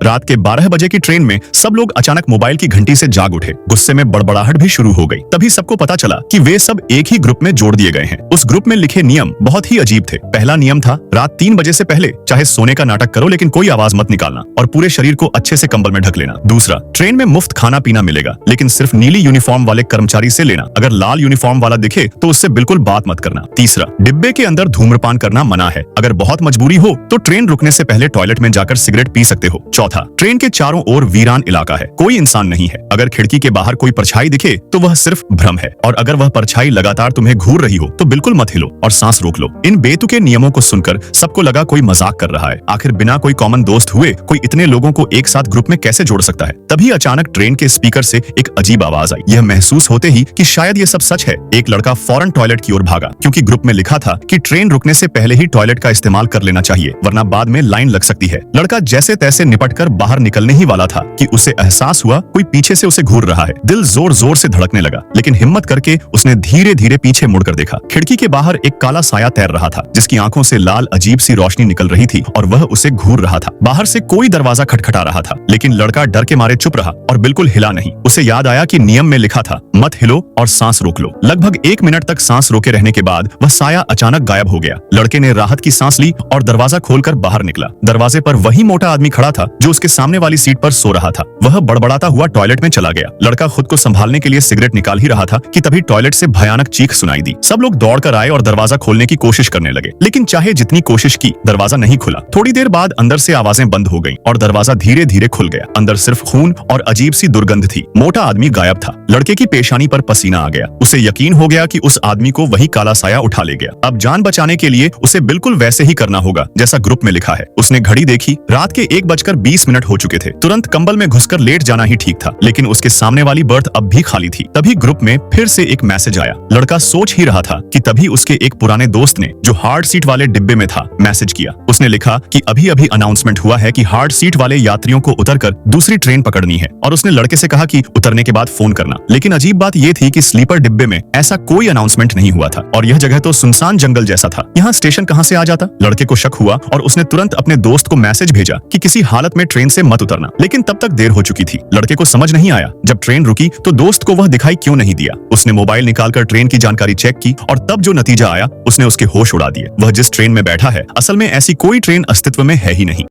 रात के 12 बजे की ट्रेन में सब लोग अचानक मोबाइल की घंटी से जाग उठे। गुस्से में बड़बड़ाहट भी शुरू हो गई। तभी सबको पता चला कि वे सब एक ही ग्रुप में जोड़ दिए गए हैं। उस ग्रुप में लिखे नियम बहुत ही अजीब थे। पहला नियम था, रात 3 बजे से पहले चाहे सोने का नाटक करो लेकिन कोई आवाज मत निकालना और पूरे शरीर को अच्छे से कंबल में ढक लेना। दूसरा, ट्रेन में मुफ्त खाना पीना मिलेगा लेकिन सिर्फ नीली यूनिफॉर्म वाले कर्मचारी से लेना। अगर लाल यूनिफॉर्म वाला दिखे तो उससे बिल्कुल बात मत करना। तीसरा, डिब्बे के अंदर धूम्रपान करना मना है। अगर बहुत मजबूरी हो तो ट्रेन रुकने से पहले टॉयलेट में जाकर सिगरेट पी सकते हो। चौथा, ट्रेन के चारों ओर वीरान इलाका है, कोई इंसान नहीं है। अगर खिड़की के बाहर कोई परछाई दिखे तो वह सिर्फ भ्रम है और अगर वह परछाई लगातार तुम्हें घूर रही हो तो बिल्कुल मत हिलो और सांस रोक लो। इन बेतुके नियमों को सुनकर सबको लगा कोई मजाक कर रहा है। आखिर बिना कोई कॉमन दोस्त हुए कोई इतने लोगों को एक साथ ग्रुप में कैसे जोड़ सकता है। तभी अचानक ट्रेन के स्पीकर से एक अजीब आवाज आई। यह महसूस होते ही कि शायद ये सब सच है, एक लड़का फौरन टॉयलेट की ओर भागा क्योंकि ग्रुप में लिखा था कि ट्रेन रुकने से पहले ही टॉयलेट का इस्तेमाल कर लेना चाहिए वरना बाद में लाइन लग सकती है। लड़का जैसे तैसे निपटकर बाहर निकलने ही वाला था कि उसे एहसास हुआ कोई पीछे से उसे घूर रहा है। दिल जोर जोर से धड़कने लगा लेकिन हिम्मत करके उसने धीरे धीरे पीछे मुड़कर देखा। खिड़की के बाहर एक काला साया तैर रहा था जिसकी आंखों से लाल अजीब सी रोशनी निकल रही थी और वह उसे घूर रहा था। बाहर से कोई दरवाजा खटखटा रहा था लेकिन लड़का डर के मारे चुप रहा और बिल्कुल हिला नहीं। उसे याद आया कि नियम में लिखा था, मत हिलो और सांस रोक लो। लगभग 1 मिनट तक सांस रोके रहने के बाद वह साया अचानक गायब हो गया। लड़के ने राहत की सांस ली और दरवाजा खोलकर बाहर निकला। दरवाजे पर वही मोटा आदमी खड़ा था जो उसके सामने वाली सीट पर सो रहा था। वह बड़बड़ाता हुआ टॉयलेट में चला गया। लड़का खुद को संभालने के लिए सिगरेट निकाल ही रहा था कि तभी टॉयलेट से भयानक चीख सुनाई दी। सब लोग दौड़कर आए और दरवाजा खोलने की कोशिश करने लगे लेकिन चाहे जितनी कोशिश की दरवाजा नहीं खुला। थोड़ी देर बाद अंदर से आवाजें बंद हो गईं और दरवाजा धीरे धीरे खुल गया। अंदर सिर्फ खून और अजीब सी दुर्गंध थी। मोटा आदमी गायब था। लड़के की पेशानी पर पसीना आ गया। उसे यकीन हो गया कि उस आदमी को वही काला साया उठा ले गया। अब जान बचाने के लिए उसे बिल्कुल वैसे ही करना होगा जैसा ग्रुप में लिखा है। उसने घड़ी देखी, रात के 1:20 हो चुके थे। तुरंत कंबल में घुसकर लेट जाना ही ठीक था लेकिन उसके सामने वाली बर्थ अब भी खाली थी। तभी ग्रुप में फिर से एक मैसेज आया। लड़का सोच ही रहा था कि तभी उसके एक पुराने दोस्त ने जो हार्ड सीट वाले डिब्बे में था मैसेज किया। उसने लिखा कि अभी अभी अनाउंसमेंट हुआ है कि हार्ड सीट वाले यात्रियों को उतरकर दूसरी ट्रेन पकड़नी है और उसने लड़के से कहा कि उतरने के बाद फोन करना। लेकिन अजीब बात यह थी कि स्लीपर डिब्बे में ऐसा कोई अनाउंसमेंट नहीं हुआ था और यह जगह तो सुनसान जंगल जैसा था। यहाँ स्टेशन कहाँ से आ जाता। लड़के को शक हुआ और उसने तुरंत अपने दोस्त को मैसेज भेजा कि किसी हालत में ट्रेन से मत उतरना। लेकिन तब तक देर हो चुकी थी। लड़के को समझ नहीं आया जब ट्रेन रुकी तो दोस्त को वह दिखाई क्यों नहीं दिया। उसने मोबाइल निकालकर ट्रेन की जानकारी चेक की और तब जो नतीजा आया उसने उसके होश उड़ा दिए। वह जिस ट्रेन में बैठा है असल में ऐसी कोई ट्रेन अस्तित्व में है ही नहीं।